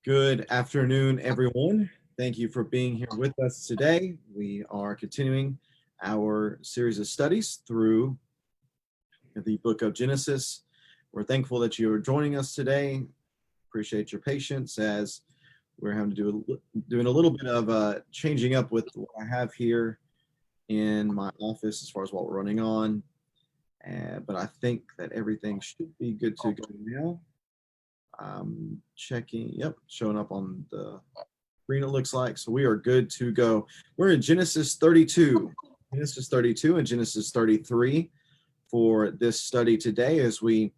Good afternoon, everyone. Thank you for being here with us today. We are continuing our series of studies through the book of Genesis. We're thankful that you are joining us today. Appreciate your patience as we're having to doing a little bit of changing up with what I have here in my office as far as what we're running on. But I think that everything should be good to go now. Checking, yep, showing up on the screen it looks like. So we are good to go. We're in Genesis 32 and Genesis 33 for this study today, as we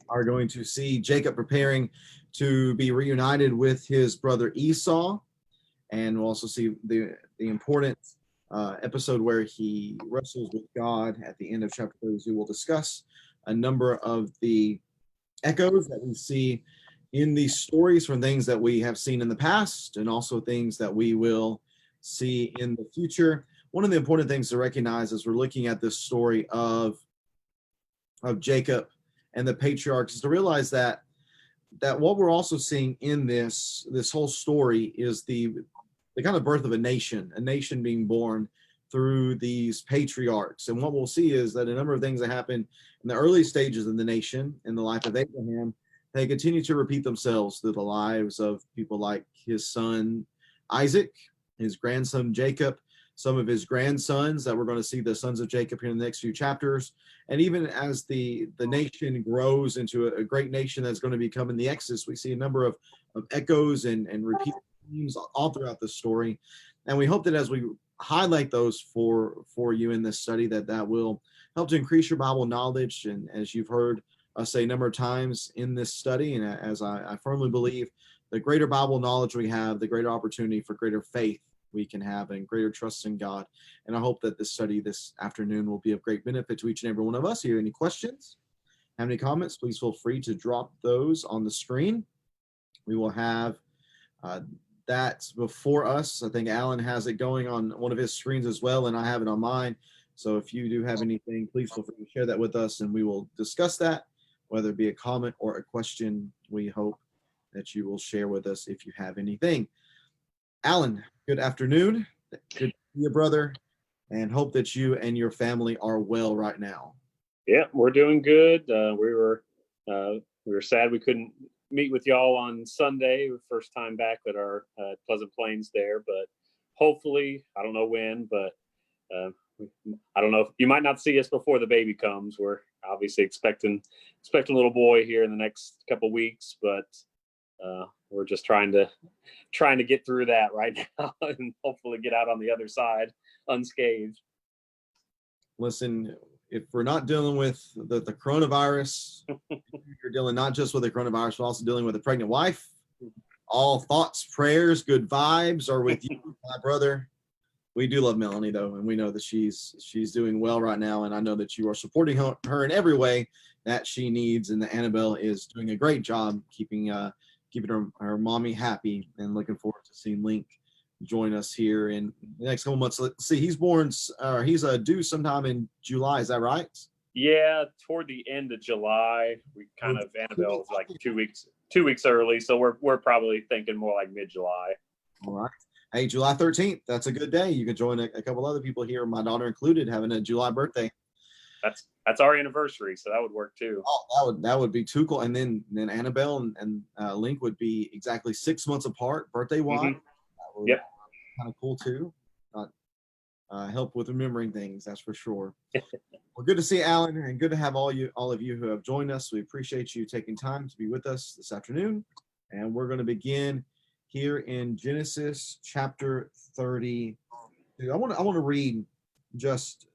are going to see Jacob preparing to be reunited with his brother Esau, and we'll also see the important episode where he wrestles with God at the end of chapter 32. We'll discuss a number of the echoes that we see in these stories from things that we have seen in the past and also things that we will see in the future. One of the important things to recognize as we're looking at this story of Jacob and the patriarchs is to realize that what we're also seeing in this whole story is the kind of birth of a nation being born through these patriarchs. And what we'll see is that a number of things that happen in the early stages of the nation, in the life of Abraham, they continue to repeat themselves through the lives of people like his son Isaac, his grandson Jacob, some of his grandsons that we're going to see, the sons of Jacob, here in the next few chapters. And even as the nation grows into a great nation that's going to become in the Exodus, we see a number of echoes and repeat themes all throughout the story. And we hope that as we highlight those for you in this study, that will help to increase your Bible knowledge. And as you've heard us say a number of times in this study, and as I firmly believe, the greater Bible knowledge we have, the greater opportunity for greater faith we can have and greater trust in God. And I hope that this study this afternoon will be of great benefit to each and every one of us. If you have any questions, have any comments, please feel free to drop those on the screen. We will have that before us. I think Alan has it going on one of his screens as well, and I have it on mine. So if you do have anything, please feel free to share that with us, and we will discuss that, whether it be a comment or a question. We hope that you will share with us if you have anything. Alan, good afternoon. Good to see you, brother, and hope that you and your family are well right now. Yeah, we're doing good. We were sad we couldn't meet with y'all on Sunday, first time back at our Pleasant Plains there, but hopefully, I don't know when, but I don't know if you might not see us before the baby comes. We're obviously expecting a little boy here in the next couple weeks, but we're just trying to get through that right now and hopefully get out on the other side unscathed. Listen, if we're not dealing with the coronavirus, you're dealing not just with the coronavirus, but also dealing with a pregnant wife. All thoughts, prayers, good vibes are with you, my brother. We do love Melanie, though, and we know that she's doing well right now, and I know that you are supporting her in every way that she needs, and that Annabelle is doing a great job keeping her mommy happy, and looking forward to seeing Link join us here in the next couple months. Let's see, he's due sometime in July, is that right? Yeah, toward the end of July. We kind of, Annabelle was like 2 weeks early, so we're probably thinking more like mid-July. All right. Hey, July 13th, that's a good day. You can join a couple other people here, my daughter included, having a July birthday. That's our anniversary, so that would work too. Oh, that would be too cool. And then Annabelle and Link would be exactly 6 months apart, birthday wise. Mm-hmm. Yep. Kind of cool too. Help with remembering things, that's for sure. Well, good to see Alan, and good to have all of you who have joined us. We appreciate you taking time to be with us this afternoon, and we're going to begin here in Genesis chapter 30. I want to read just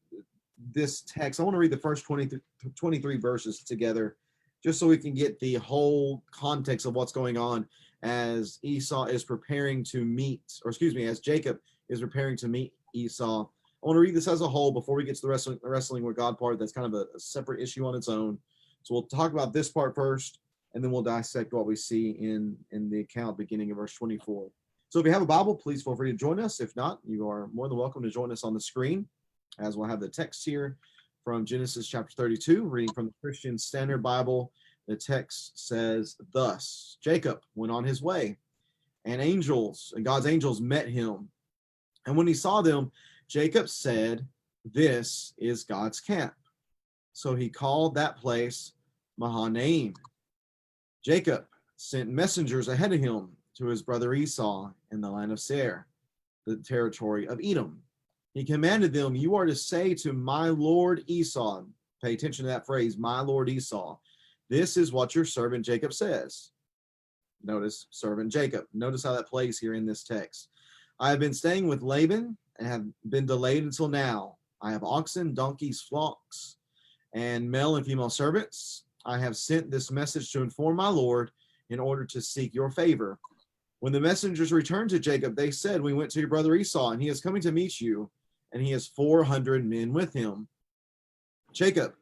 this text. I want to read the first 23 verses together, just so we can get the whole context of what's going on as Esau is preparing to as Jacob is preparing to meet Esau. I want to read this as a whole before we get to the wrestling with God part. That's kind of a separate issue on its own. So we'll talk about this part first, and then we'll dissect what we see in the account beginning of verse 24. So if you have a Bible, please feel free to join us. If not, you are more than welcome to join us on the screen, as we'll have the text here from Genesis chapter 32, reading from the Christian Standard Bible, The text says thus: Jacob went on his way, and God's angels met him. And when he saw them, Jacob said, "This is God's camp." So he called that place Mahanaim. Jacob sent messengers ahead of him to his brother Esau in the land of Seir, the territory of Edom. He commanded them, "You are to say to my lord Esau," pay attention to that phrase, "my lord Esau, this is what your servant Jacob says." Notice servant Jacob. Notice how that plays here in this text. "I have been staying with Laban and have been delayed until now. I have oxen, donkeys, flocks, and male and female servants. I have sent this message to inform my lord in order to seek your favor." When the messengers returned to Jacob, they said, "We went to your brother Esau, and he is coming to meet you, and he has 400 men with him." Jacob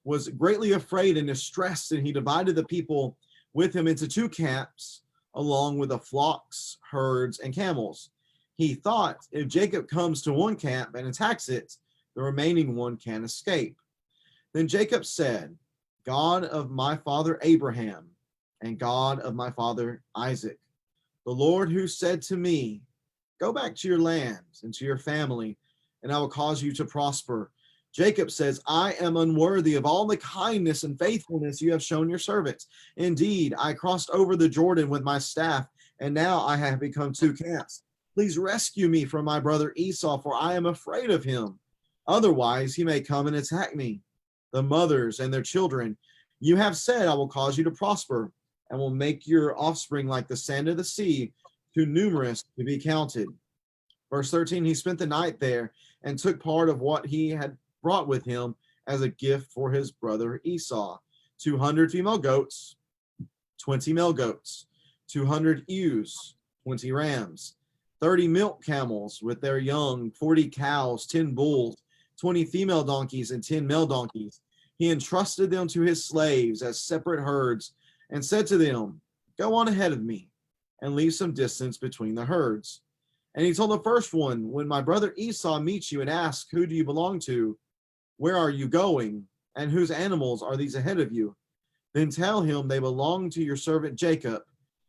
was greatly afraid and distressed, and he divided the people with him into two camps, along with the flocks, herds, and camels. He thought, if Jacob comes to one camp and attacks it, the remaining one can escape. Then Jacob said, "God of my father Abraham and God of my father Isaac, the Lord who said to me, 'Go back to your land and to your family, and I will cause you to prosper.' Jacob says, 'I am unworthy of all the kindness and faithfulness you have shown your servants. Indeed, I crossed over the Jordan with my staff, and now I have become two camps. Please rescue me from my brother Esau, for I am afraid of him. Otherwise, he may come and attack me, the mothers and their children. You have said, I will cause you to prosper, and will make your offspring like the sand of the sea, too numerous to be counted." Verse 13, he spent the night there and took part of what he had brought with him as a gift for his brother Esau: 200 female goats, 20 male goats, 200 ewes, 20 rams, 30 milk camels with their young, 40 cows, 10 bulls, 20 female donkeys, and 10 male donkeys. He entrusted them to his slaves as separate herds and said to them, "Go on ahead of me and leave some distance between the herds." And he told the first one, "When my brother Esau meets you and asks, 'Who do you belong to? Where are you going? And whose animals are these ahead of you?' Then tell him they belong to your servant Jacob.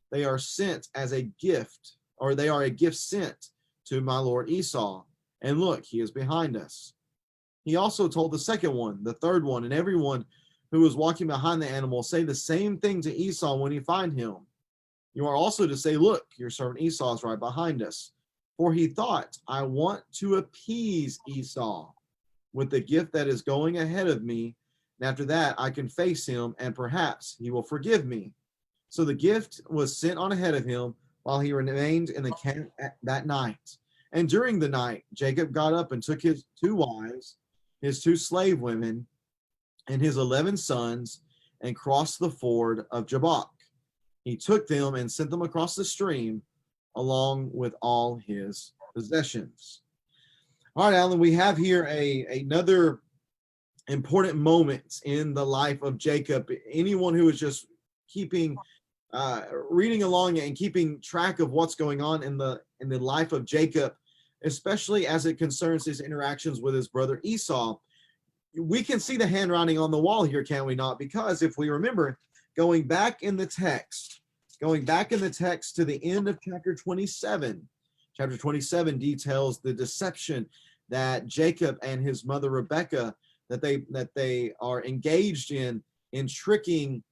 They are sent as a gift, or they are a gift sent to my lord Esau. And look, he is behind us." He also told the second one, the third one, and everyone who was walking behind the animal, "Say the same thing to Esau when you find him. You are also to say, 'Look, your servant Esau is right behind us.' For he thought, 'I want to appease Esau with the gift that is going ahead of me, and after that I can face him, and perhaps he will forgive me.' So the gift was sent on ahead of him while he remained in the camp that night. And during the night, Jacob got up and took his 2 wives, his 2 slave women, and his 11 sons, and crossed the ford of Jabbok. He took them and sent them across the stream along with all his possessions." All right, Alan, we have here another important moment in the life of Jacob. Anyone who is just keeping, reading along and keeping track of what's going on in the life of Jacob, especially as it concerns his interactions with his brother Esau, we can see the handwriting on the wall here, can we not? Because if we remember, going back in the text to the end of chapter 27, chapter 27 details the deception that Jacob and his mother Rebekah, that they are engaged in tricking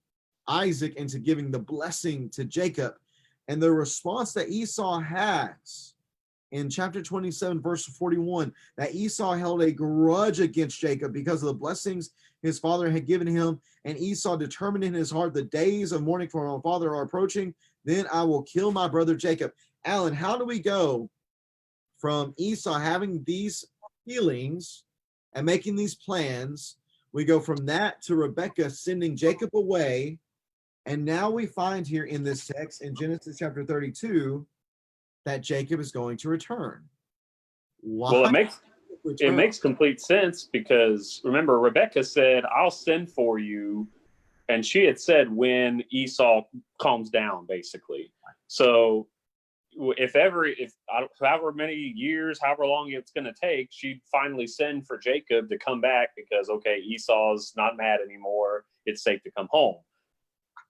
Isaac into giving the blessing to Jacob. And the response that Esau has in chapter 27, verse 41, that Esau held a grudge against Jacob because of the blessings his father had given him. And Esau determined in his heart, "The days of mourning for my father are approaching. Then I will kill my brother Jacob." Alan, how do we go from Esau having these feelings and making these plans? We go from that to Rebekah sending Jacob away. And now we find here in this text in Genesis chapter 32 that Jacob is going to return. Why? Well, it makes complete sense, because remember, Rebecca said, "I'll send for you," and she had said when Esau calms down, basically. So however many years, however long it's going to take, she'd finally send for Jacob to come back, because okay, Esau's not mad anymore, it's safe to come home.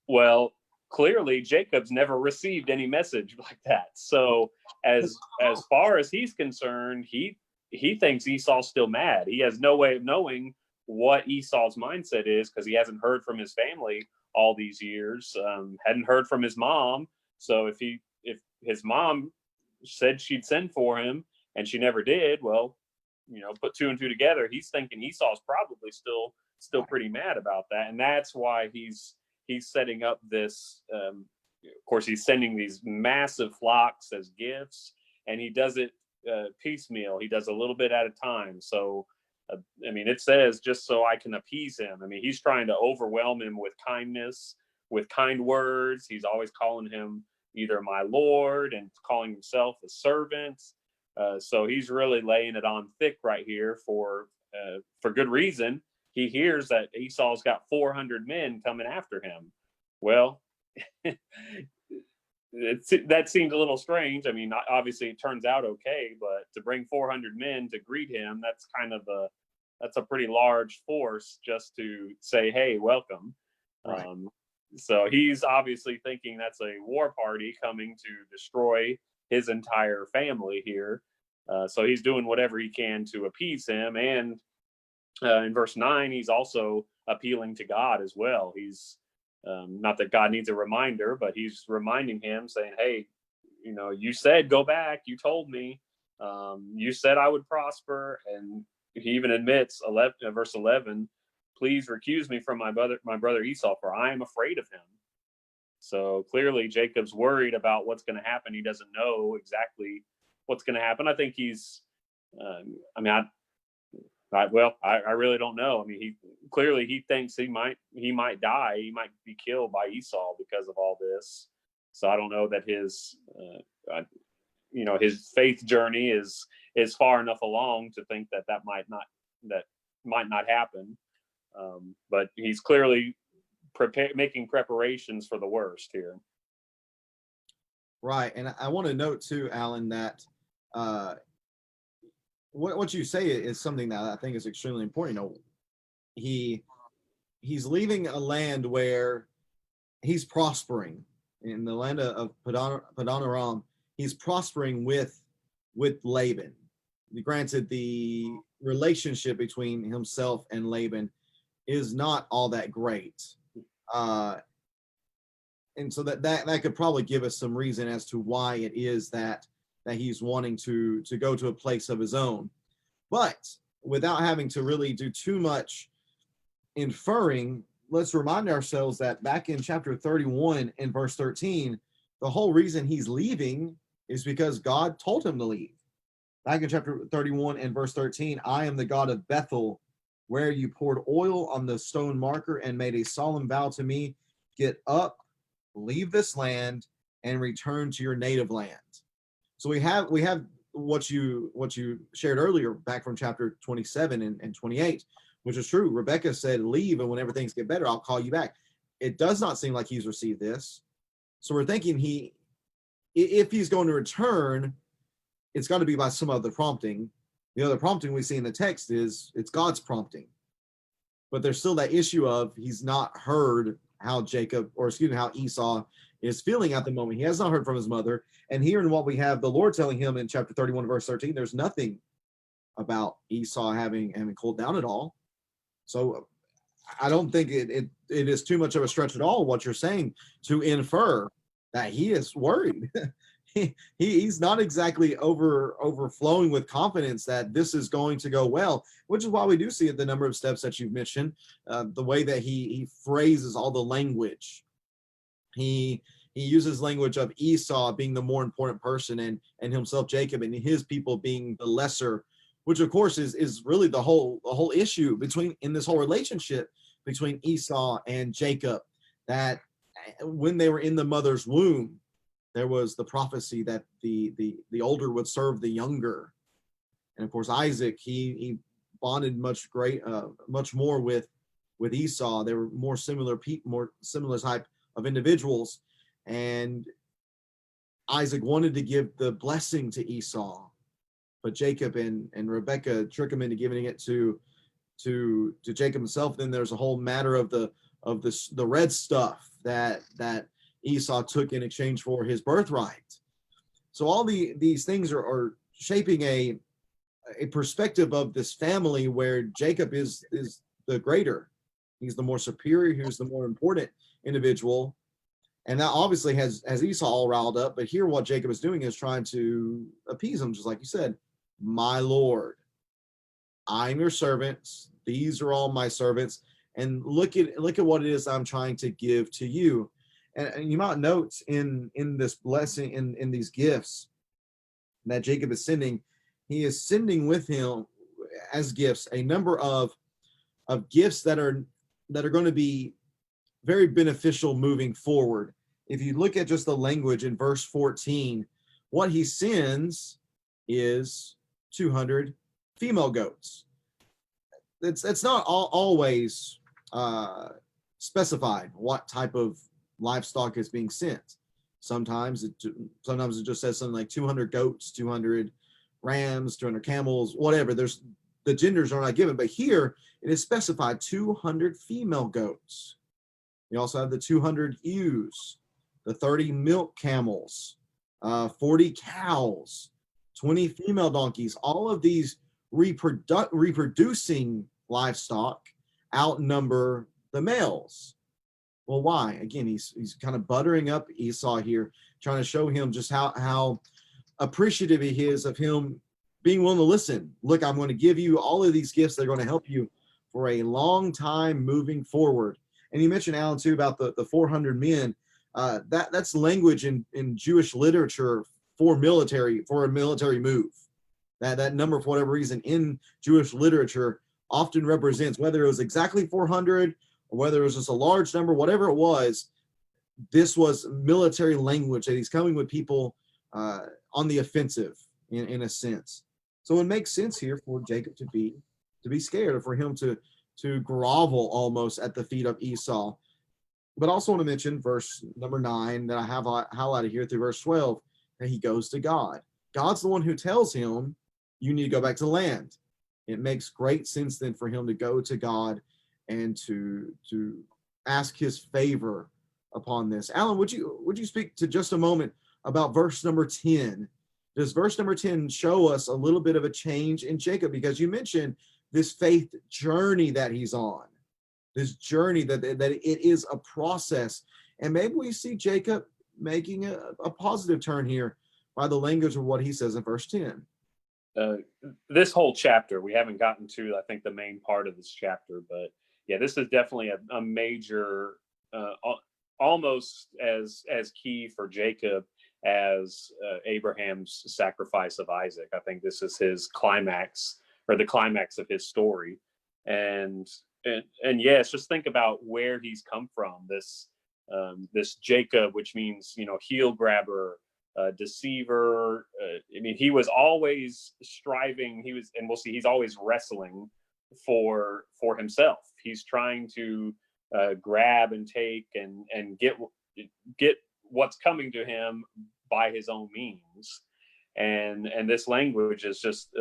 Well, clearly Jacob's never received any message like that. So as far as he's concerned, he thinks Esau's still mad. He has no way of knowing what Esau's mindset is because he hasn't heard from his family all these years. Hadn't heard from his mom. So if his mom said she'd send for him and she never did, well, put two and two together. He's thinking Esau's probably still pretty mad about that, and that's why he's setting up this. Of course, he's sending these massive flocks as gifts, and he does it piecemeal. He does a little bit at a time. So, it says just so I can appease him. He's trying to overwhelm him with kindness, with kind words. He's always calling him either my Lord and calling himself a servant. So he's really laying it on thick right here for good reason. He hears that Esau's got 400 men coming after him. Well, that seems a little strange. Obviously it turns out okay, but to bring 400 men to greet him, that's a pretty large force just to say, hey, welcome. Right. So he's obviously thinking that's a war party coming to destroy his entire family here. So he's doing whatever he can to appease him. And in verse 9, he's also appealing to God as well. He's not that God needs a reminder, but he's reminding him, saying, hey, you said go back. You told me. You said I would prosper. And he even admits, verse 11, please recuse me from my brother Esau, for I am afraid of him. So clearly Jacob's worried about what's going to happen. He doesn't know exactly what's going to happen. I think he's, I really don't know. He thinks he might die. He might be killed by Esau because of all this. So I don't know that his faith journey is far enough along to think that might not happen. But he's clearly making preparations for the worst here. Right. And I want to note too, Alan, that what you say is something that I think is extremely important. He's leaving a land where he's prospering in the land of Padanaram. He's prospering with Laban. Granted, the relationship between himself and Laban is not all that great. And so that could probably give us some reason as to why it is that he's wanting to go to a place of his own. But without having to really do too much inferring, let's remind ourselves that back in chapter 31 and verse 13, the whole reason he's leaving is because God told him to leave. Back in chapter 31 and verse 13, I am the God of Bethel, where you poured oil on the stone marker and made a solemn vow to me. Get up, leave this land, and return to your native land. So we have what you shared earlier back from chapter 27 and 28, which is true. Rebecca said, leave, and whenever things get better, I'll call you back. It does not seem like he's received this. So we're thinking if he's going to return, it's got to be by some other prompting. The other prompting we see in the text is it's God's prompting. But there's still that issue of he's not heard how Esau is feeling at the moment. He has not heard from his mother. And here in what we have, the Lord telling him in chapter 31, verse 13, there's nothing about Esau having cooled down at all. So I don't think it is too much of a stretch at all what you're saying to infer that he is worried. He's not exactly overflowing with confidence that this is going to go well, which is why we do see it, the number of steps that you've mentioned, the way that he phrases all the language. He uses language of Esau being the more important person and himself, Jacob, and his people being the lesser, which of course is really the whole issue in this whole relationship between Esau and Jacob, that when they were in the mother's womb, there was the prophecy that the older would serve the younger. And of course, Isaac, he bonded much more with Esau. They were more similar type of individuals. And Isaac wanted to give the blessing to Esau, but Jacob and Rebekah trick him into giving it to Jacob himself. Then there's a whole matter of the red stuff that Esau took in exchange for his birthright. So all these things are shaping a perspective of this family where Jacob is the greater. He's the more superior. He's the more important individual. And that obviously has Esau all riled up. But here, what Jacob is doing is trying to appease him, just like you said, my Lord, I'm your servants. These are all my servants. And look at what it is I'm trying to give to you. And you might note in this blessing, in these gifts that Jacob is sending, he is sending with him as gifts a number of gifts that are going to be very beneficial moving forward. If you look at just the language in verse 14, what he sends is 200 female goats. It's not always specified what type of livestock is being sent. Sometimes it just says something like 200 goats, 200 rams, 200 camels, whatever. There's the genders are not given, but here it is specified 200 female goats. You also have the 200 ewes, the 30 milk camels, 40 cows, 20 female donkeys. All of these reproducing livestock outnumber the males. Well, why? Again, he's kind of buttering up Esau here, trying to show him just how appreciative he is of him being willing to listen. Look, I'm going to give you all of these gifts that are going to help you for a long time moving forward. And you mentioned, Alan, too, about the 400 men. That's language in Jewish literature for a military move. That number, for whatever reason, in Jewish literature often represents, whether it was exactly 400 or whether it was just a large number, whatever it was, this was military language that he's coming with people on the offensive in a sense. So it makes sense here for Jacob to be scared, or for him to grovel almost at the feet of Esau. But I also want to mention verse number 9 that I have highlighted here through verse 12, that he goes to God. God's the one who tells him, you need to go back to the land. It makes great sense then for him to go to God and to ask his favor upon this. Alan, would you speak to just a moment about verse number 10? Does verse number 10 show us a little bit of a change in Jacob? Because you mentioned this faith journey that he's on, this journey that it is a process. And maybe we see Jacob making a positive turn here by the language of what he says in verse 10. This whole chapter, we haven't gotten to, I think, the main part of this chapter, but yeah, this is definitely a major, almost as key for Jacob as Abraham's sacrifice of Isaac. I think this is his climax, or the climax of his story. And yes, just think about where he's come from. This Jacob, which means, heel grabber, deceiver. I mean, he was always striving. And we'll see, he's always wrestling for himself. He's trying to grab and take and get what's coming to him by his own means. And this language is just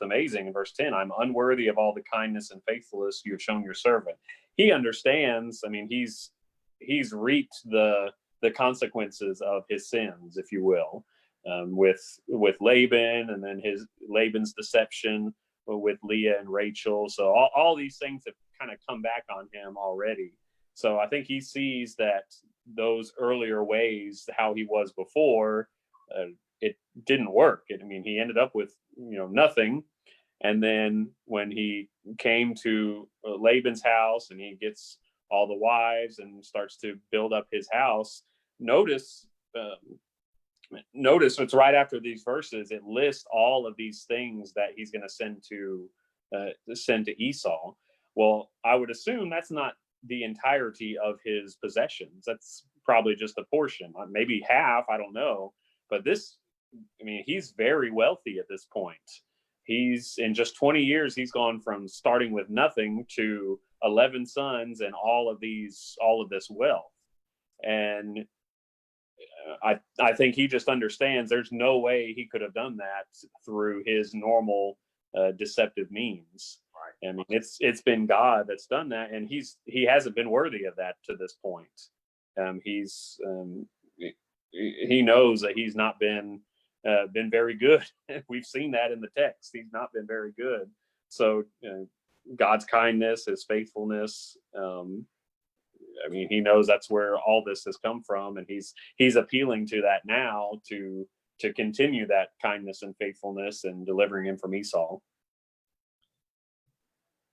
amazing. In verse 10, I'm unworthy of all the kindness and faithfulness you have shown your servant. He understands. I mean, he's reaped the consequences of his sins, if you will, with Laban, and then Laban's deception with Leah and Rachel. So all these things have kind of come back on him already. So I think he sees that those earlier ways, how he was before, it didn't work. He ended up with nothing. And then when he came to Laban's house and he gets all the wives and starts to build up his house, notice it's right after these verses. It lists all of these things that he's going to send to Esau. Well, I would assume that's not the entirety of his possessions. That's probably just a portion, maybe half. I don't know. But he's very wealthy at this point. He's in just 20 years, he's gone from starting with nothing to 11 sons and all of this wealth. And I think he just understands there's no way he could have done that through his normal deceptive means. Right. It's been God that's done that, and he hasn't been worthy of that to this point. He knows that he's not been very good. We've seen that in the text. He's not been very good. So God's kindness, his faithfulness, he knows that's where all this has come from, and he's appealing to that now to continue that kindness and faithfulness and delivering him from Esau.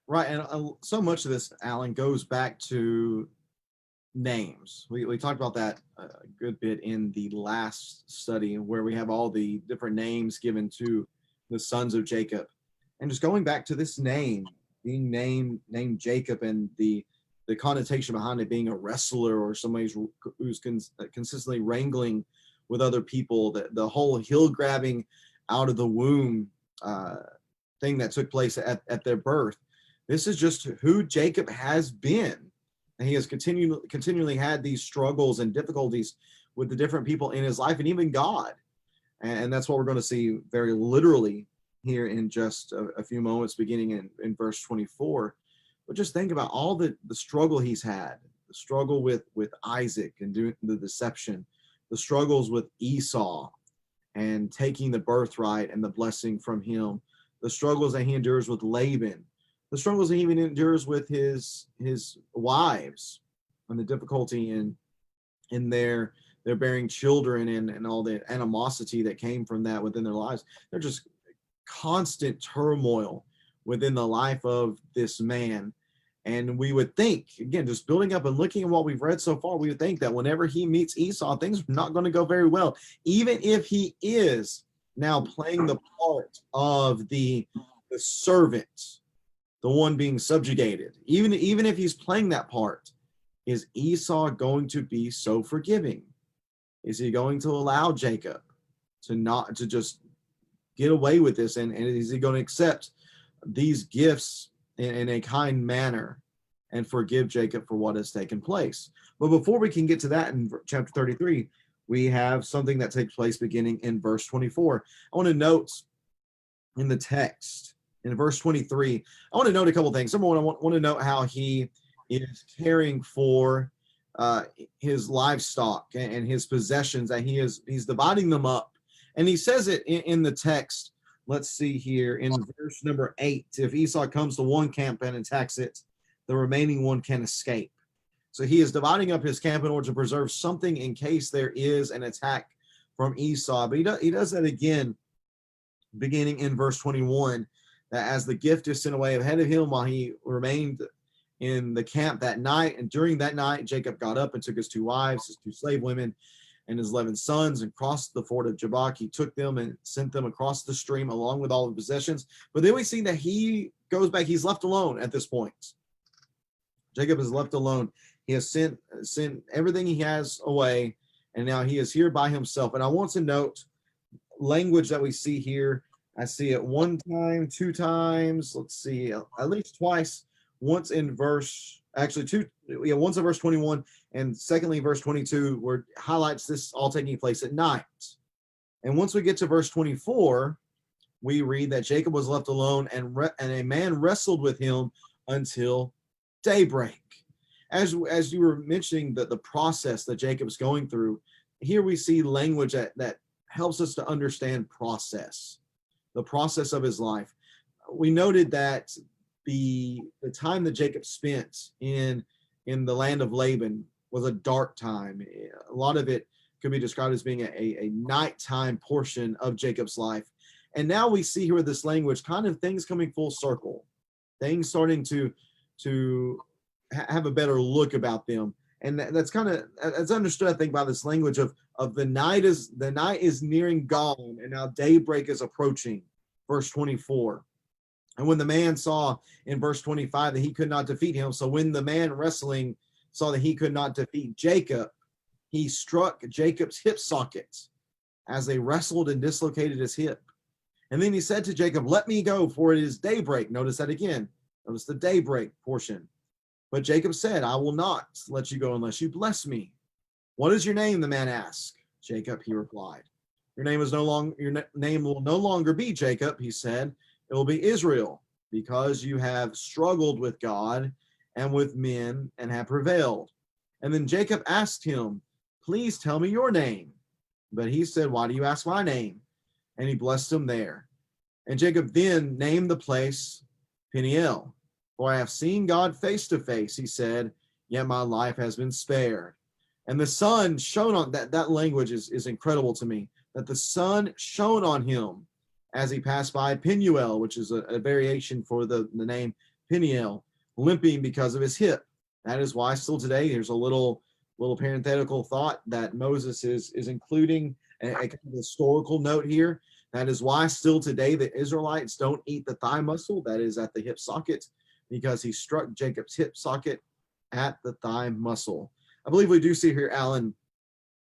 Right, and so much of this, Alan, goes back to names. We talked about that a good bit in the last study, where we have all the different names given to the sons of Jacob, and just going back to this name being named Jacob, and the connotation behind it being a wrestler or somebody who's consistently wrangling with other people, the whole hill grabbing out of the womb thing that took place at their birth. This is just who Jacob has been. And he has continually had these struggles and difficulties with the different people in his life, and even God. And that's what we're going to see very literally here in just a few moments, beginning in verse 24. But just think about all the struggle he's had, the struggle with Isaac and doing the deception, the struggles with Esau and taking the birthright and the blessing from him, the struggles that he endures with Laban, the struggles that he even endures with his wives, and the difficulty in their bearing children, and all the animosity that came from that within their lives. They're just constant turmoil within the life of this man. And we would think, again, just building up and looking at what we've read so far, we would think that whenever he meets Esau, things are not going to go very well. Even if he is now playing the part of the servant, the one being subjugated, even if he's playing that part, is Esau going to be so forgiving? Is he going to allow Jacob to just get away with this? And is he going to accept these gifts in a kind manner and forgive Jacob for what has taken place? But before we can get to that, in chapter 33, we have something that takes place beginning in verse 24. I want to note in the text, in verse 23, I want to note a couple things. Number one, I want to note how he is caring for his livestock and his possessions, that he's dividing them up. And he says it in the text. Let's see here in verse number 8. If Esau comes to one camp and attacks it, the remaining one can escape. So he is dividing up his camp in order to preserve something in case there is an attack from Esau. But he does that again, beginning in verse 21, that as the gift is sent away ahead of him while he remained in the camp that night. And during that night, Jacob got up and took his 2 wives, his 2 slave women, and his 11 sons, and crossed the ford of Jabbok. He took them and sent them across the stream along with all the possessions. But then we see that he goes back. He's left alone at this point. Jacob is left alone. He has sent everything he has away, and now he is here by himself. And I want to note language that we see here. I see it 1 time, 2 times. Let's see, at least twice. Once in verse, actually 2, once in verse 21, and secondly, verse 22, where it highlights this all taking place at night. And once we get to verse 24, we read that Jacob was left alone, and a man wrestled with him until daybreak. As you were mentioning the process that Jacob's going through, here we see language that helps us to understand the process of his life. We noted that the time that Jacob spent in the land of Laban was a dark time. A lot of it could be described as being a nighttime portion of Jacob's life. And now we see here this language, kind of things coming full circle, things starting to have a better look about them. And that's understood, I think, by this language of the night is nearing gone, and now daybreak is approaching. Verse 24. And when the man saw in verse 25 that he could not defeat him, so when the man wrestling saw that he could not defeat Jacob, he struck Jacob's hip socket as they wrestled and dislocated his hip. And then he said to Jacob, "Let me go, for it is daybreak." Notice that again. Notice the daybreak portion. But Jacob said, "I will not let you go unless you bless me." "What is your name?" the man asked. "Jacob," he replied. Your name will no longer be Jacob," he said. "It will be Israel, because you have struggled with God and with men and have prevailed." And then Jacob asked him, "Please tell me your name." But he said, "Why do you ask my name?" And he blessed him there. And Jacob then named the place Peniel. "For I have seen God face to face," he said, "yet my life has been spared." And the sun shone on that language is incredible to me. That the sun shone on him as he passed by Penuel, which is a variation for the name Peniel, limping because of his hip. That is why still today there's a little parenthetical thought that Moses is including a kind of historical note here. That is why still today the Israelites don't eat the thigh muscle that is at the hip socket, because he struck Jacob's hip socket at the thigh muscle. I believe we do see here, Alan,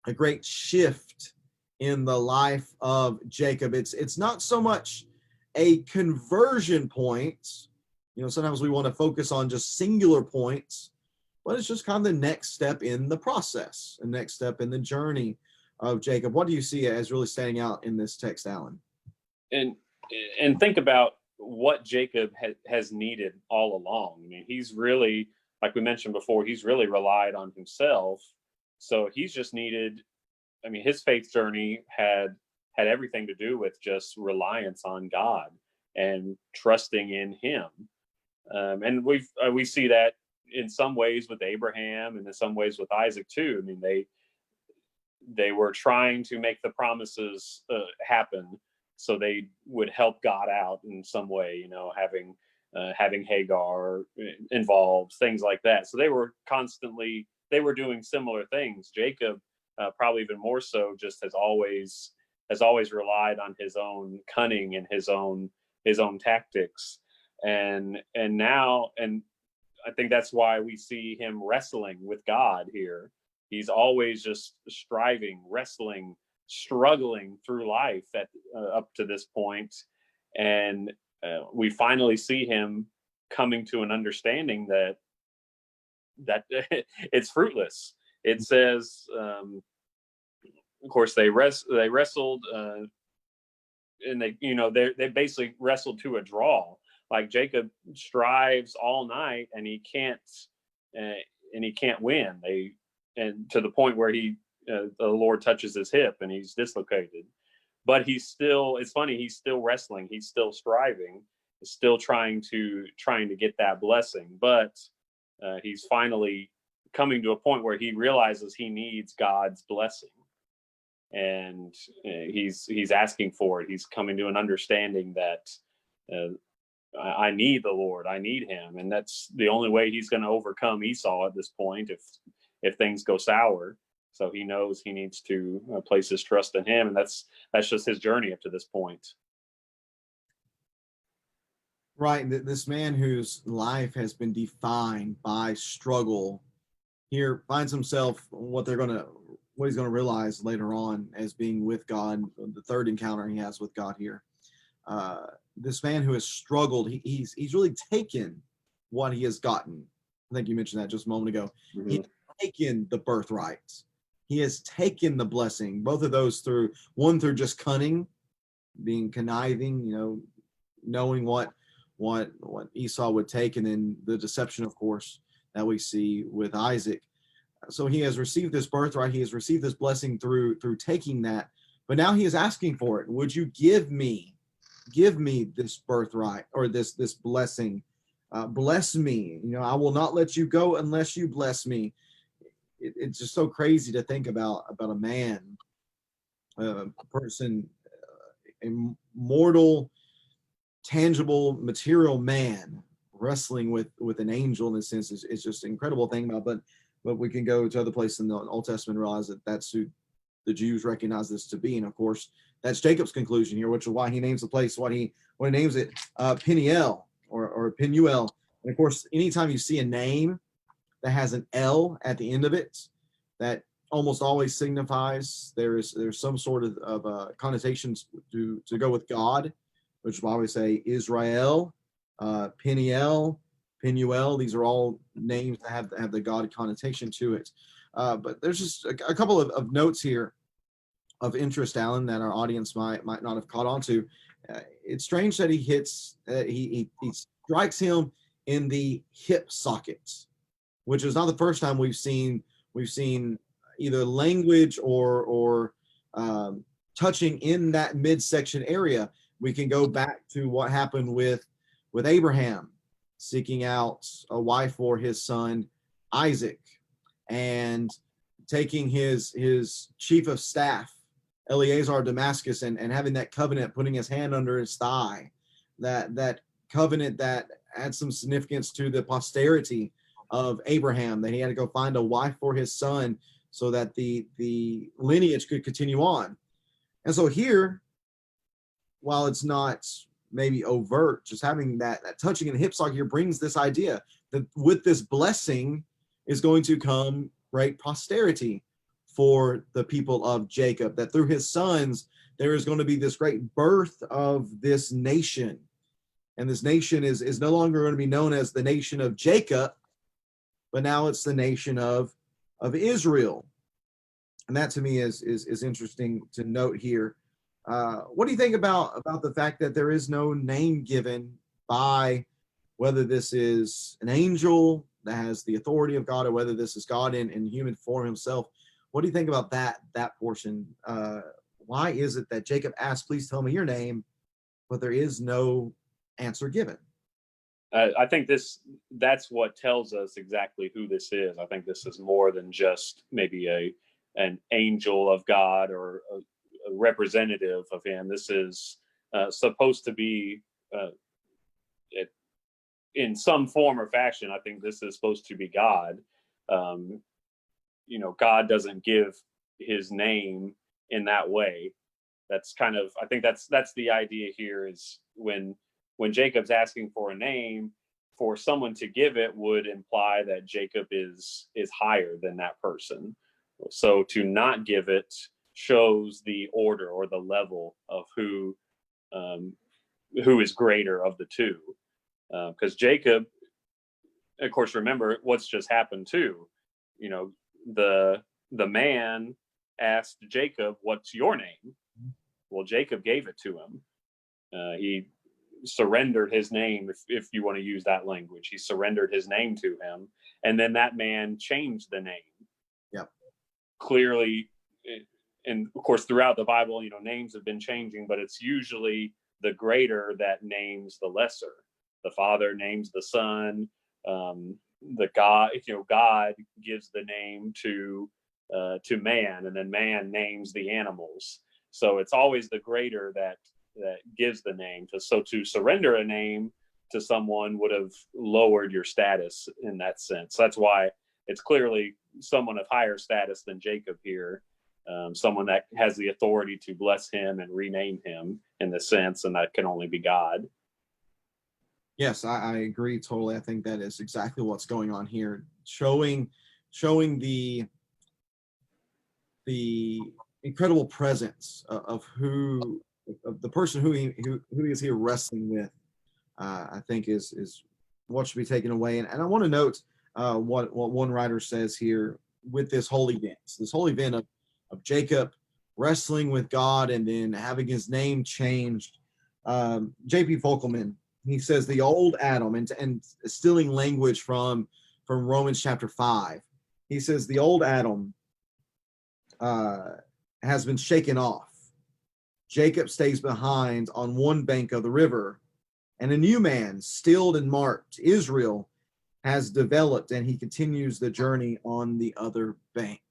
a great shift in the life of Jacob. It's not so much a conversion point. Sometimes we want to focus on just singular points, but it's just kind of the next step in the process, the next step in the journey of Jacob. What do you see as really standing out in this text, Alan? And think about what Jacob has needed all along. I mean, he's really, like we mentioned before, he's really relied on himself. So he's just needed, I mean, his faith journey had everything to do with just reliance on God and trusting in him. And we see that in some ways with Abraham and in some ways with Isaac too. I mean, they were trying to make the promises happen so they would help God out in some way, having Hagar involved, things like that. So they were doing similar things. Jacob, probably even more so, just has always relied on his own cunning and his own tactics. And I think that's why we see him wrestling with God here. He's always just striving, wrestling, struggling through life up to this point. And we finally see him coming to an understanding that it's fruitless. It says, of course, they wrestled, and they basically wrestled to a draw. Like Jacob strives all night and he can't win. And to the point where the Lord touches his hip and he's dislocated. But it's funny, he's still wrestling, he's still striving, he's still trying to get that blessing. But he's finally coming to a point where he realizes he needs God's blessing. And he's asking for it. He's coming to an understanding that I need the Lord. I need him. And that's the only way he's going to overcome Esau at this point if things go sour. So he knows he needs to place his trust in him. And that's just his journey up to this point. Right. This man whose life has been defined by struggle here finds himself what he's going to realize later on as being with God, the third encounter he has with God here. This man who has struggled, he's really taken what he has gotten. I think you mentioned that just a moment ago. Mm-hmm. He's taken the birthright. He has taken the blessing. Both of those through just cunning, being conniving, knowing what Esau would take, and then the deception, of course, that we see with Isaac. So he has received this birthright. He has received this blessing through taking that. But now he is asking for it. Would you give me this birthright or this blessing? Bless me. I will not let you go unless you bless me. It's just so crazy to think about a man, a person, a mortal, tangible, material man wrestling with an angel in a sense. It's just an incredible thing about. But we can go to other places in the Old Testament and realize that that's who the Jews recognize this to be. And of course, that's Jacob's conclusion here, which is why he names the place what he names it Peniel or Penuel. And of course, anytime you see a name that has an L at the end of it, that almost always signifies there's some sort of connotations to go with God, which is why we say Israel, Peniel, Penuel. These are all names that have the God connotation to it. But there's just a couple of notes here of interest, Alan, that our audience might not have caught on to. It's strange that he strikes him in the hip socket. which is not the first time we've seen either language or touching in that midsection area. We can go back to what happened with Abraham seeking out a wife for his son Isaac, and taking his chief of staff Eleazar of Damascus and having that covenant, putting his hand under his thigh, that covenant that had some significance to the posterity of Abraham, that he had to go find a wife for his son so that the lineage could continue on. And so here, while it's not maybe overt, just having that touching in the hip socket here brings this idea that with this blessing is going to come great posterity for the people of Jacob, that through his sons there is going to be this great birth of this nation. And this nation is no longer going to be known as the nation of Jacob, but now it's the nation of Israel. And that to me is interesting to note here. What do you think about the fact that there is no name given by whether this is an angel that has the authority of God or whether this is God in human form himself? What do you think about that portion? Why is it that Jacob asked, please tell me your name, but there is no answer given? I think that's what tells us exactly who this is. I think this is more than just maybe an angel of God or a representative of him. This is supposed to be in some form or fashion. I think this is supposed to be God. God doesn't give his name in that way. That's kind of, I think that's the idea here, is when Jacob's asking for a name, for someone to give it would imply that Jacob is higher than that person. So to not give it shows the order or the level of who is greater of the two. Because Jacob, of course, remember what's just happened too. The man asked Jacob, "What's your name?" Well, Jacob gave it to him. He surrendered his name, if you want to use that language. He surrendered his name to him, and then that man changed the name. Yep. Clearly, and of course, throughout the Bible, names have been changing, but it's usually the greater that names the lesser. The Father names the Son. God gives the name to man, and then man names the animals. So it's always the greater that gives the name. So to surrender a name to someone would have lowered your status in that sense. That's why it's clearly someone of higher status than Jacob here, someone that has the authority to bless him and rename him in the sense, and that can only be God. Yes, I agree totally. I think that is exactly what's going on here, showing the incredible presence of the person who he is here wrestling with. I think is what should be taken away. And I want to note what one writer says here with this whole event of Jacob wrestling with God and then having his name changed. J.P. Folkelman, he says the old Adam, and stealing language from Romans chapter 5. He says the old Adam has been shaken off. Jacob stays behind on one bank of the river, and a new man, stilled and marked, Israel, has developed, and he continues the journey on the other bank.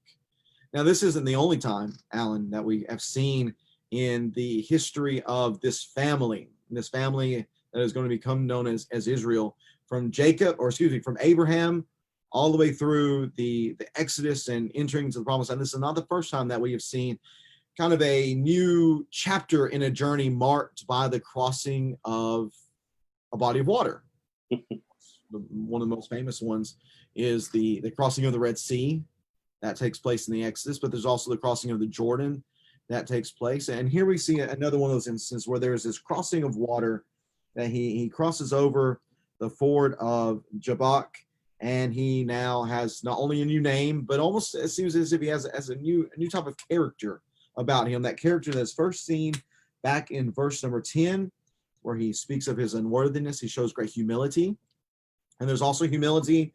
Now, this isn't the only time, Alan, that we have seen in the history of this family that is going to become known as Israel, from Abraham all the way through the Exodus and entering into the Promised Land. This is not the first time that we have seen kind of a new chapter in a journey marked by the crossing of a body of water. One of the most famous ones is the crossing of the Red Sea. That takes place in the Exodus, but there's also the crossing of the Jordan that takes place. And here we see another one of those instances where there's this crossing of water that he crosses over the ford of Jabbok, and he now has not only a new name, but almost it seems as if he has a new type of character about him. That character that's first seen back in verse number 10, where he speaks of his unworthiness. He shows great humility. And there's also humility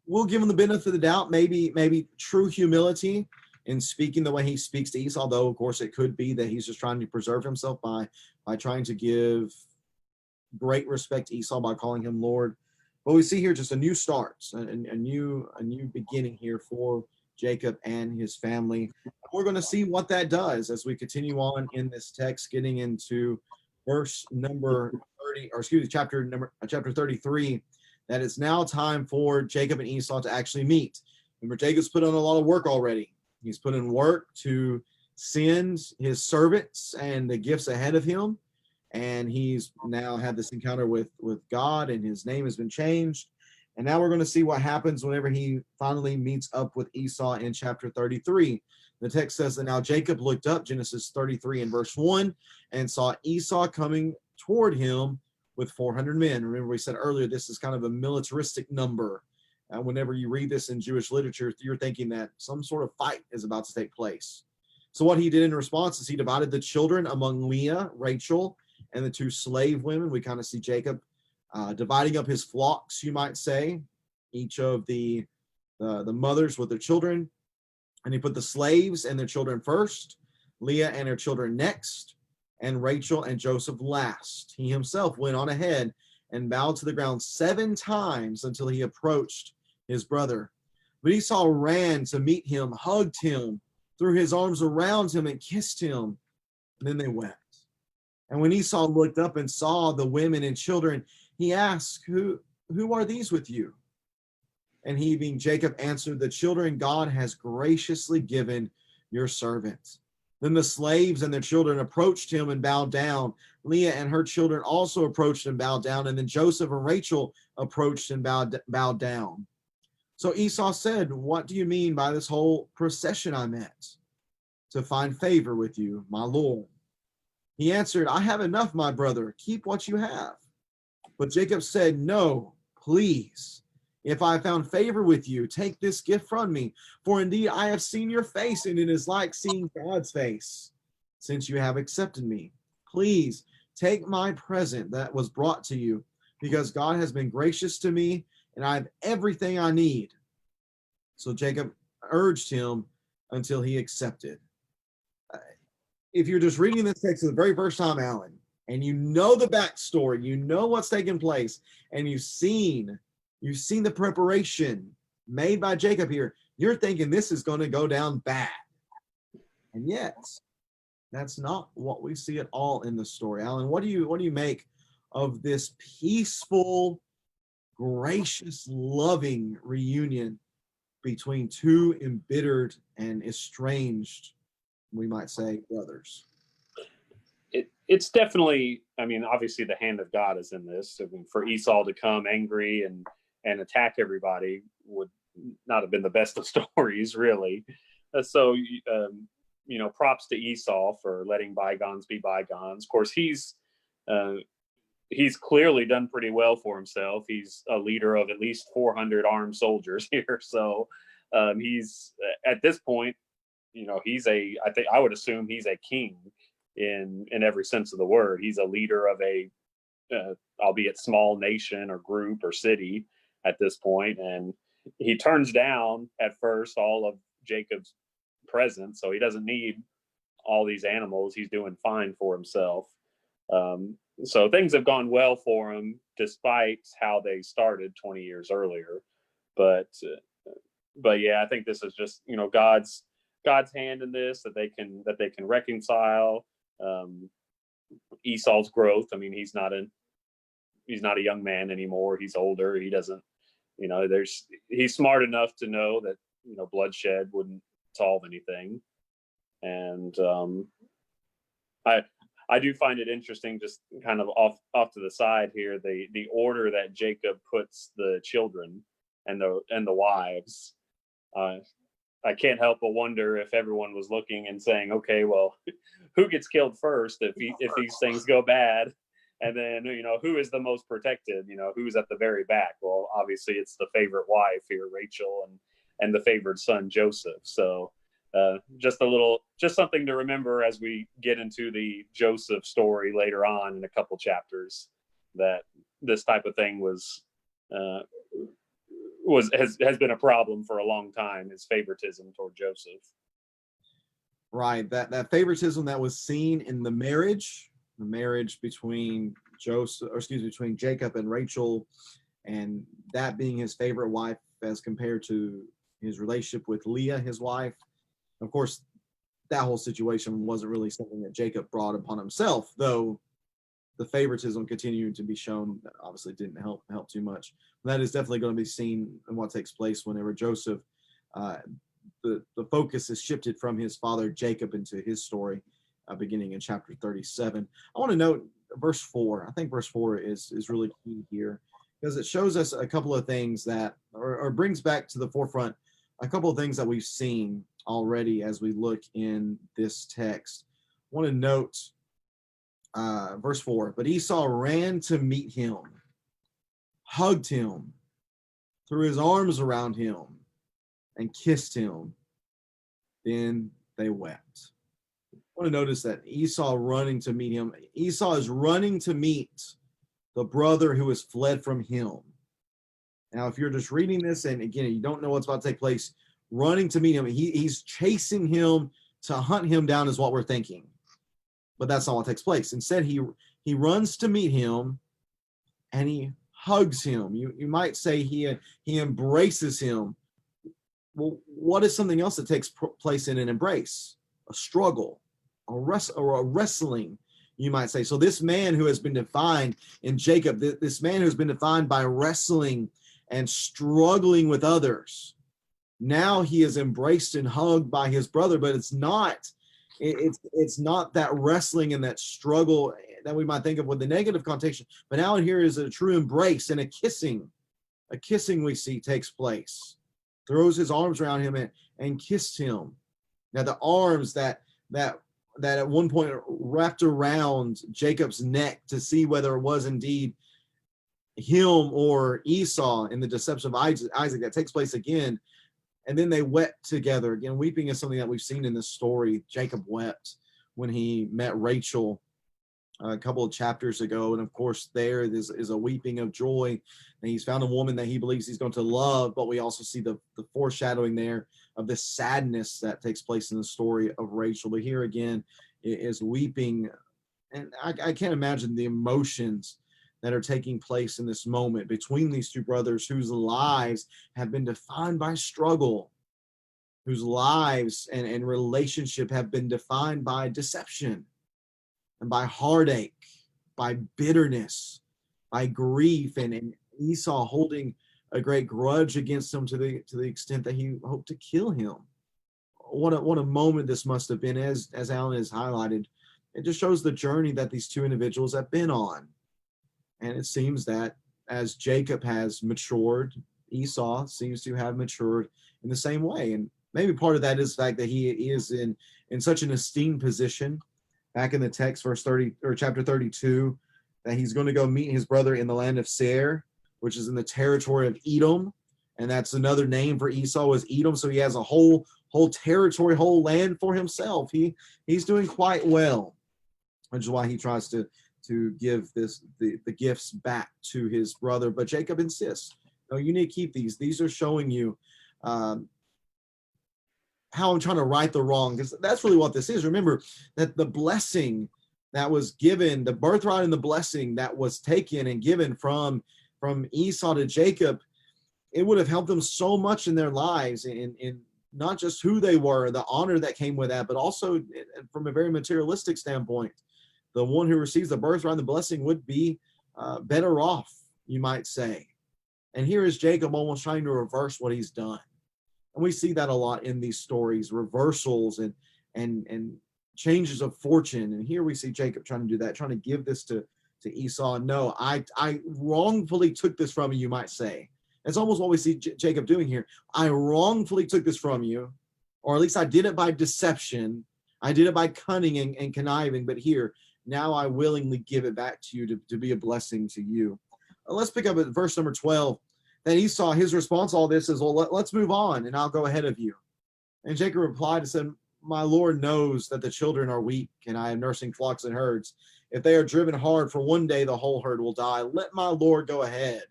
we'll give him the benefit of the doubt, maybe true humility in speaking the way he speaks to Esau, though of course it could be that he's just trying to preserve himself by trying to give great respect to Esau by calling him Lord. But we see here just a new start, a new beginning here for Jacob and his family. We're going to see what that does as we continue on in this text, getting into verse number 30, or excuse me, chapter 33. That it's now time for Jacob and Esau to actually meet. Remember, Jacob's put on a lot of work already. He's put in work to send his servants and the gifts ahead of him. And he's now had this encounter with God, and his name has been changed. And now we're going to see what happens whenever he finally meets up with Esau in chapter 33. The text says that now Jacob looked up, Genesis 33 and verse 1, and saw Esau coming toward him with 400 men. Remember, we said earlier, this is kind of a militaristic number. Whenever you read this in Jewish literature, you're thinking that some sort of fight is about to take place. So what he did in response is he divided the children among Leah, Rachel, and the two slave women. We kind of see Jacob dividing up his flocks, you might say, each of the mothers with their children. And he put the slaves and their children first, Leah and her children next, and Rachel and Joseph last. He himself went on ahead and bowed to the ground 7 times until he approached his brother. But Esau ran to meet him, hugged him, threw his arms around him, and kissed him. And then they wept. And when Esau looked up and saw the women and children, he asked, Who are these with you? And he, being Jacob, answered, The children God has graciously given your servant. Then the slaves and their children approached him and bowed down. Leah and her children also approached and bowed down. And then Joseph and Rachel approached and bowed down. So Esau said, What do you mean by this whole procession I met? To find favor with you, my Lord. He answered, I have enough, my brother. Keep what you have. But Jacob said, No, please. If I found favor with you, take this gift from me. For indeed I have seen your face, and it is like seeing God's face, since you have accepted me. Please take my present that was brought to you, because God has been gracious to me, and I have everything I need. So Jacob urged him until he accepted. If you're just reading this text for the very first time, Alan, and you know the backstory, you know what's taking place, and you've seen the preparation made by Jacob here, you're thinking this is going to go down bad. And yet, that's not what we see at all in the story. Alan, what do you make of this peaceful, gracious, loving reunion between two embittered and estranged, we might say, brothers? It's definitely, I mean, obviously the hand of God is in this. I mean, for Esau to come angry and attack everybody would not have been the best of stories, really. So, props to Esau for letting bygones be bygones. Of course, he's clearly done pretty well for himself. He's a leader of at least 400 armed soldiers here. So he's at this point, I would assume he's a king in every sense of the word. He's a leader of a, albeit small nation or group or city at this point. And he turns down at first all of Jacob's presents. So he doesn't need all these animals. He's doing fine for himself. So things have gone well for him, despite how they started 20 years earlier. But yeah, I think this is just, God's hand in this, that they can reconcile. Esau's growth. I mean, he's not a young man anymore. He's older. He doesn't, he's smart enough to know that, bloodshed wouldn't solve anything. And I do find it interesting, just kind of off to the side here, the order that Jacob puts the children and the wives. I can't help but wonder if everyone was looking and saying, okay, well, who gets killed first if these things go bad? And then, who is the most protected? Who's at the very back? Well, obviously it's the favorite wife here, Rachel, and the favored son, Joseph. So just something to remember as we get into the Joseph story later on in a couple chapters, that this type of thing was has been a problem for a long time, is favoritism toward Joseph. Right. That favoritism that was seen in the marriage between between Jacob and Rachel, and that being his favorite wife as compared to his relationship with Leah, his wife. Of course, that whole situation wasn't really something that Jacob brought upon himself, though the favoritism continuing to be shown obviously didn't help too much. That is definitely going to be seen in what takes place whenever Joseph, the focus is shifted from his father Jacob into his story, beginning in chapter 37. I want to note verse 4. I think verse 4 is really key here because it shows us a couple of things that, or brings back to the forefront a couple of things that we've seen already as we look in this text. I want to note verse 4. But Esau ran to meet him, hugged him, threw his arms around him, and kissed him. Then they wept. I want to notice that Esau running to meet him. Esau is running to meet the brother who has fled from him. Now, if you're just reading this and again, you don't know what's about to take place, running to meet him, he's chasing him to hunt him down is what we're thinking. But that's not what takes place. Instead, he runs to meet him and he hugs him. You might say he embraces him. Well, what is something else that takes place in an embrace? A struggle, a wrestling, you might say. So this man who has been defined in Jacob, this man who has been defined by wrestling and struggling with others, now he is embraced and hugged by his brother, but it's not that wrestling and that struggle that we might think of with the negative connotation, but now here is a true embrace and a kissing we see takes place. Throws his arms around him and kissed him. Now the arms that at one point wrapped around Jacob's neck to see whether it was indeed him or Esau in the deception of Isaac that takes place again. And then they wept together. Again, weeping is something that we've seen in this story. Jacob wept when he met Rachel a couple of chapters ago. And of course, there is a weeping of joy. And he's found a woman that he believes he's going to love. But we also see the foreshadowing there of the sadness that takes place in the story of Rachel. But here again is weeping. And I can't imagine the emotions that are taking place in this moment between these two brothers whose lives have been defined by struggle, whose lives and relationship have been defined by deception and by heartache, by bitterness, by grief, and Esau holding a great grudge against him to the extent that he hoped to kill him. What a moment this must have been, as Alan has highlighted. It just shows the journey that these two individuals have been on. And it seems that as Jacob has matured, Esau seems to have matured in the same way. And maybe part of that is the fact that he is in such an esteemed position. Back in the text, verse 30 or chapter 32, that he's going to go meet his brother in the land of Seir, which is in the territory of Edom. And that's another name for Esau, is Edom. So he has a whole territory, whole land for himself. He's doing quite well, which is why he tries to give the gifts back to his brother. But Jacob insists, no, you need to keep these. These are showing you how I'm trying to right the wrong, because that's really what this is. Remember that the blessing that was given, the birthright and the blessing that was taken and given from Esau to Jacob, it would have helped them so much in their lives, in not just who they were, the honor that came with that, but also from a very materialistic standpoint. The one who receives the birthright and the blessing would be better off, you might say. And here is Jacob almost trying to reverse what he's done. And we see that a lot in these stories, reversals and changes of fortune. And here we see Jacob trying to do that, trying to give this to Esau. No, I wrongfully took this from you might say. It's almost what we see Jacob doing here. I wrongfully took this from you, or at least I did it by deception. I did it by cunning and conniving. But here, now I willingly give it back to you to be a blessing to you. Let's pick up at verse number 12. Then Esau, his response to all this is, well, let's move on and I'll go ahead of you. And Jacob replied and said, my Lord knows that the children are weak and I am nursing flocks and herds. If they are driven hard for one day, the whole herd will die. Let my Lord go ahead.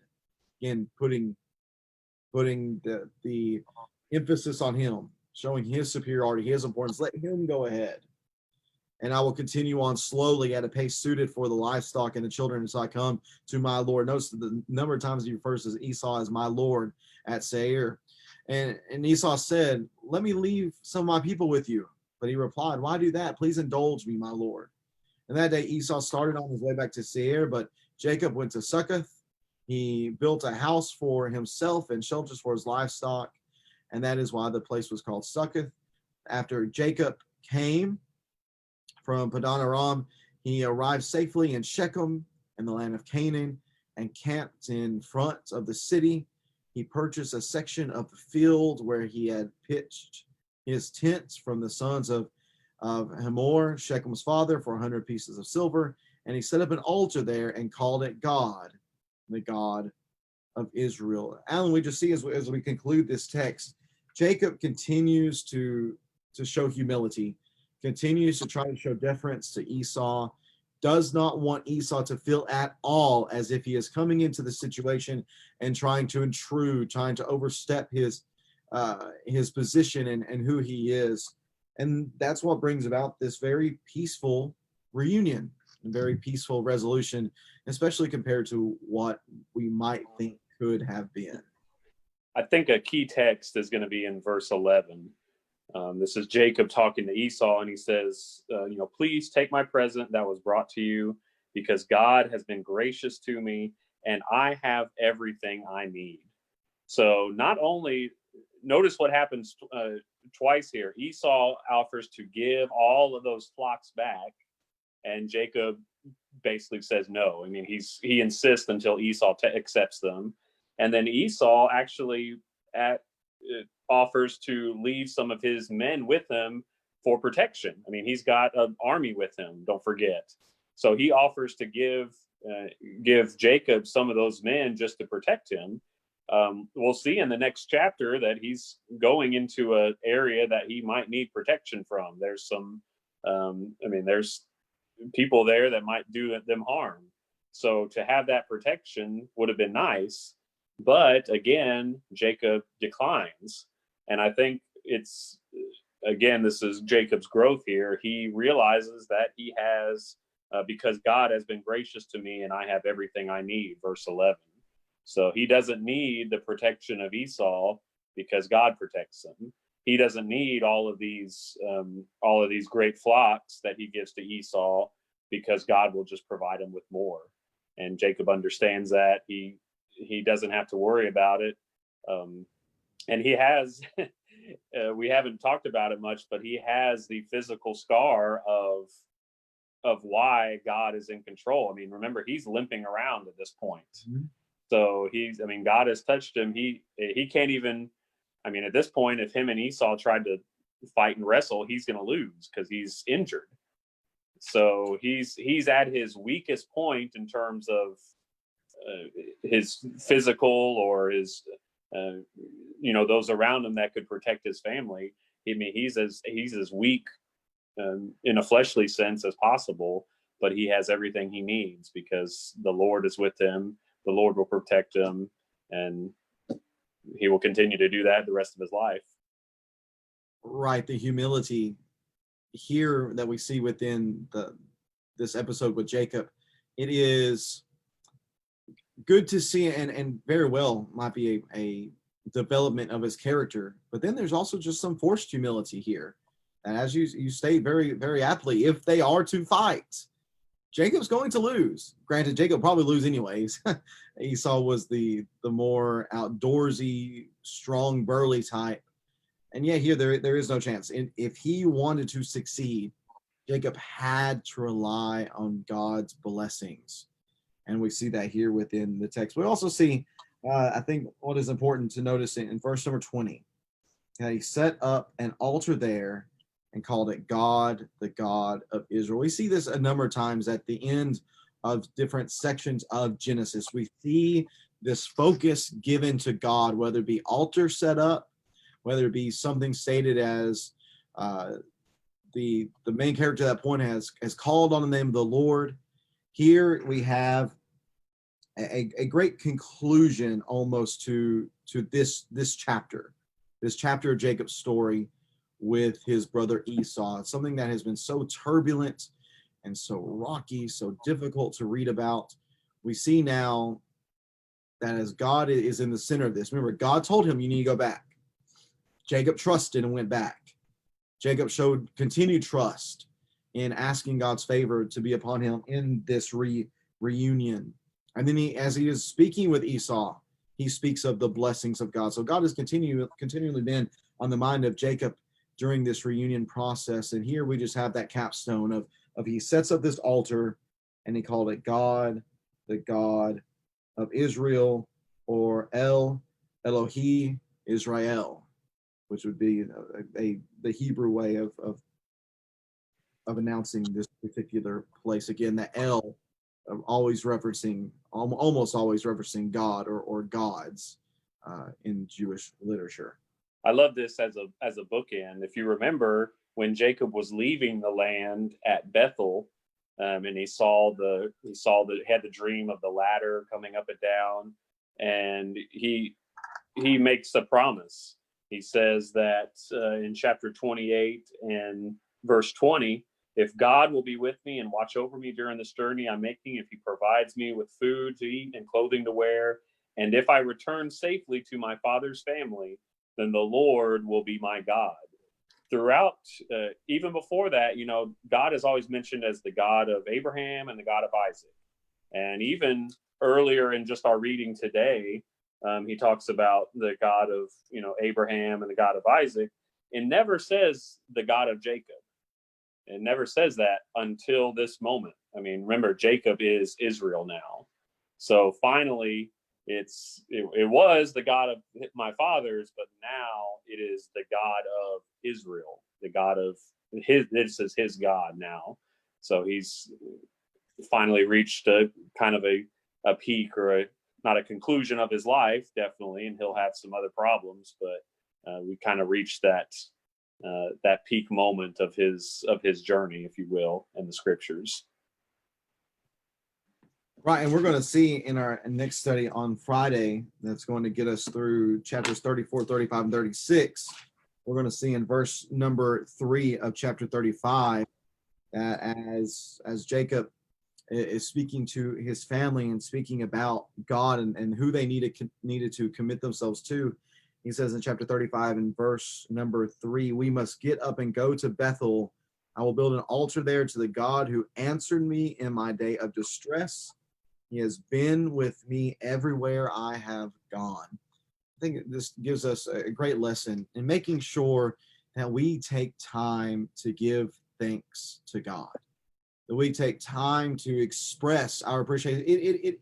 Again, putting putting the emphasis on him, showing his superiority, his importance. Let him go ahead. And I will continue on slowly at a pace suited for the livestock and the children as I come to my Lord. Notice the number of times he refers to Esau as my Lord at Seir. And Esau said, let me leave some of my people with you. But he replied, why do that? Please indulge me, my Lord. And that day Esau started on his way back to Seir, but Jacob went to Succoth. He built a house for himself and shelters for his livestock. And that is why the place was called Succoth. After Jacob came from Padan Aram, he arrived safely in Shechem in the land of Canaan and camped in front of the city. He purchased a section of the field where he had pitched his tents from the sons of Hamor, Shechem's father, for 100 pieces of silver. And he set up an altar there and called it God, the God of Israel. Alan, we just see as we conclude this text, Jacob continues to show humility, continues to try to show deference to Esau, does not want Esau to feel at all as if he is coming into the situation and trying to intrude, trying to overstep his position and who he is. And that's what brings about this very peaceful reunion and very peaceful resolution, especially compared to what we might think could have been. I think a key text is going to be in verse 11. This is Jacob talking to Esau, and he says, please take my present that was brought to you, because God has been gracious to me, and I have everything I need. So not only, notice what happens twice here. Esau offers to give all of those flocks back, and Jacob basically says no. I mean, he insists until Esau accepts them. And then Esau actually offers to leave some of his men with him for protection. I mean, he's got an army with him, don't forget. So he offers to give Jacob some of those men just to protect him. We'll see in the next chapter that he's going into an area that he might need protection from. There's some, there's people there that might do them harm. So to have that protection would have been nice. But again, Jacob declines. And I think this is Jacob's growth here. He realizes that he has, because God has been gracious to me and I have everything I need, verse 11. So he doesn't need the protection of Esau because God protects him. He doesn't need all of these great flocks that he gives to Esau because God will just provide him with more. And Jacob understands that. He doesn't have to worry about it. And he has, we haven't talked about it much, but he has the physical scar of why God is in control. I mean, remember, he's limping around at this point. Mm-hmm. So God has touched him. He can't even, at this point, if him and Esau tried to fight and wrestle, he's going to lose because he's injured. So he's at his weakest point in terms of his physical or his, those around him that could protect his family. He's as weak in a fleshly sense as possible, but he has everything he needs because the Lord is with him. The Lord will protect him, and he will continue to do that the rest of his life. Right. The humility here that we see within this episode with Jacob, it is good to see, and very well might be a development of his character. But then there's also just some forced humility here. And as you state very, very aptly, if they are to fight, Jacob's going to lose. Granted, Jacob probably lose anyways. Esau was the more outdoorsy, strong, burly type. And yeah, here there is no chance. If he wanted to succeed, Jacob had to rely on God's blessings. And we see that here within the text. We also see, I think what is important to notice in verse number 20, that he set up an altar there and called it God, the God of Israel. We see this a number of times at the end of different sections of Genesis. We see this focus given to God, whether it be altar set up, whether it be something stated as the main character at that point has called on the name of the Lord. Here we have a great conclusion almost to to this chapter of Jacob's story with his brother Esau. It's something that has been so turbulent and so rocky, so difficult to read about. We see now that as God is in the center of this, remember, God told him, you need to go back. Jacob trusted and went back. Jacob showed continued trust in asking God's favor to be upon him in this reunion. And then as he is speaking with Esau, he speaks of the blessings of God. So God has continually been on the mind of Jacob during this reunion process. And here we just have that capstone of he sets up this altar and he called it God, the God of Israel, or Elohi Israel, which would be the Hebrew way of announcing this particular place. Again, the El almost always referencing God or gods in Jewish literature. I love this as a bookend. If you remember, when Jacob was leaving the land at Bethel, and he had the dream of the ladder coming up and down, and he makes a promise. He says that in chapter 28 and verse 20, if God will be with me and watch over me during this journey I'm making, if he provides me with food to eat and clothing to wear, and if I return safely to my father's family, then the Lord will be my God. Throughout, even before that, God is always mentioned as the God of Abraham and the God of Isaac. And even earlier in just our reading today, he talks about the God of, Abraham and the God of Isaac. It never says the God of Jacob. It never says that until this moment. I mean, remember, Jacob is Israel now. So finally, it was the God of my fathers, but now it is the God of Israel, the God of this is his God now. So he's finally reached a kind of a peak, or not a conclusion of his life, definitely, and he'll have some other problems, but we kind of reached that peak moment of his journey, if you will, in the scriptures. Right, and we're going to see in our next study on Friday that's going to get us through chapters 34, 35, and 36. We're going to see in verse number 3 of chapter 35 that as Jacob is speaking to his family and speaking about God and who they needed to commit themselves to, he says in chapter 35 and verse number 3, we must get up and go to Bethel. I will build an altar there to the God who answered me in my day of distress. He has been with me everywhere I have gone. I think this gives us a great lesson in making sure that we take time to give thanks to God, that we take time to express our appreciation. It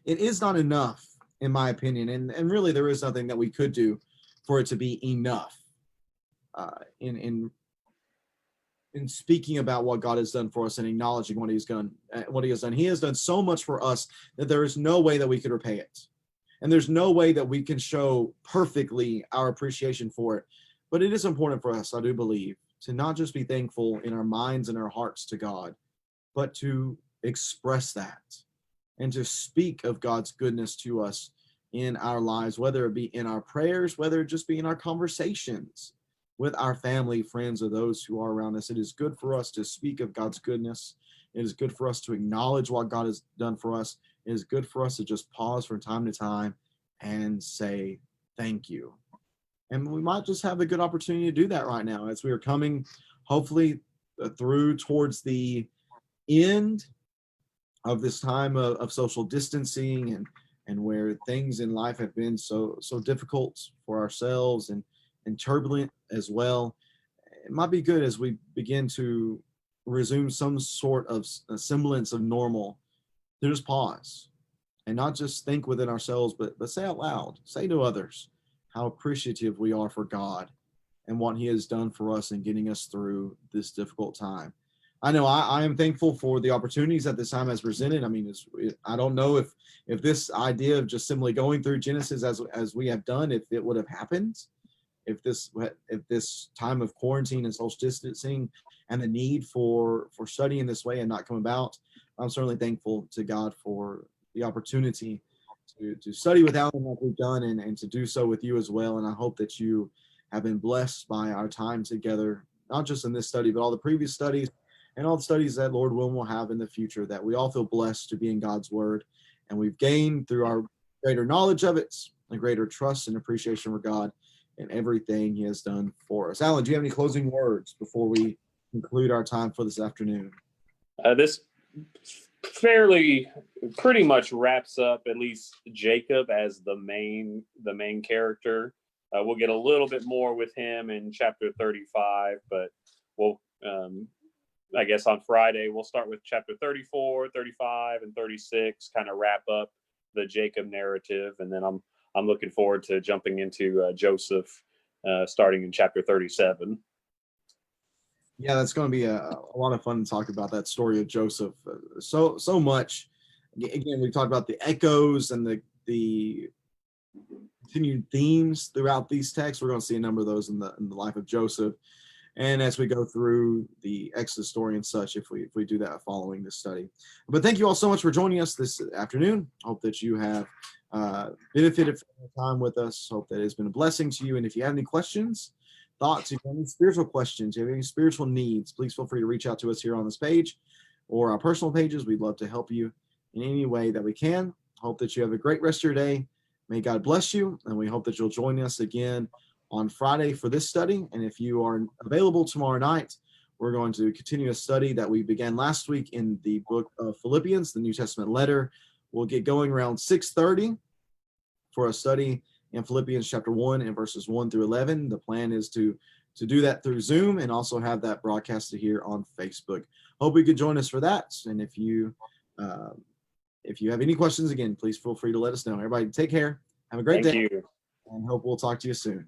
is not enough, in my opinion, and really there is nothing that we could do for it to be enough in speaking about what God has done for us and acknowledging what he has done. He has done so much for us that there is no way that we could repay it. And there's no way that we can show perfectly our appreciation for it. But it is important for us, I do believe, to not just be thankful in our minds and our hearts to God, but to express that and to speak of God's goodness to us in our lives, whether it be in our prayers, whether it just be in our conversations with our family, friends, or those who are around us. It is good for us to speak of God's goodness. It is good for us to acknowledge what God has done for us. It is good for us to just pause from time to time and say thank you. And we might just have a good opportunity to do that right now as we are coming, hopefully, through towards the end of this time of social distancing and where things in life have been so difficult for ourselves and turbulent as well. It might be good as we begin to resume some sort of a semblance of normal to just pause and not just think within ourselves, but say out loud, say to others how appreciative we are for God and what he has done for us in getting us through this difficult time. I know I am thankful for the opportunities that this time has presented. I mean, I don't know if this idea of just simply going through Genesis as we have done, if it would have happened, if this time of quarantine and social distancing and the need for studying this way and not come about. I'm certainly thankful to God for the opportunity to study with Alan like we've done, and to do so with you as well. And I hope that you have been blessed by our time together, not just in this study, but all the previous studies and all the studies that Lord willing will have in the future, that we all feel blessed to be in God's word. And we've gained through our greater knowledge of it, a greater trust and appreciation for God and everything he has done for us. Alan, do you have any closing words before we conclude our time for this afternoon? This pretty much wraps up at least Jacob as the main character. We'll get a little bit more with him in chapter 35, but we'll I guess on Friday we'll start with chapter 34, 35, and 36, kind of wrap up the Jacob narrative, and then I'm looking forward to jumping into Joseph starting in chapter 37. Yeah, that's going to be a lot of fun to talk about that story of Joseph. So much. Again, we talked about the echoes and the continued themes throughout these texts. We're going to see a number of those in the life of Joseph, and as we go through the Exodus story and such, if we do that following this study. But thank you all so much for joining us this afternoon. Hope that you have benefited from your time with us. Hope that it's been a blessing to you. And if you have any questions, thoughts, if you have any spiritual questions, if you have any spiritual needs, please feel free to reach out to us here on this page or our personal pages. We'd love to help you in any way that we can. Hope that you have a great rest of your day. May God bless you, and we hope that you'll join us again on Friday for this study. And if you are available tomorrow night, we're going to continue a study that we began last week in the book of Philippians, the New Testament letter. We'll get going around 6:30 for a study in Philippians chapter 1 and verses 1 through 11. The plan is to do that through Zoom and also have that broadcasted here on Facebook. Hope you could join us for that. And if you have any questions, again, please feel free to let us know. Everybody take care. Have a great day. Thank you. And hope we'll talk to you soon.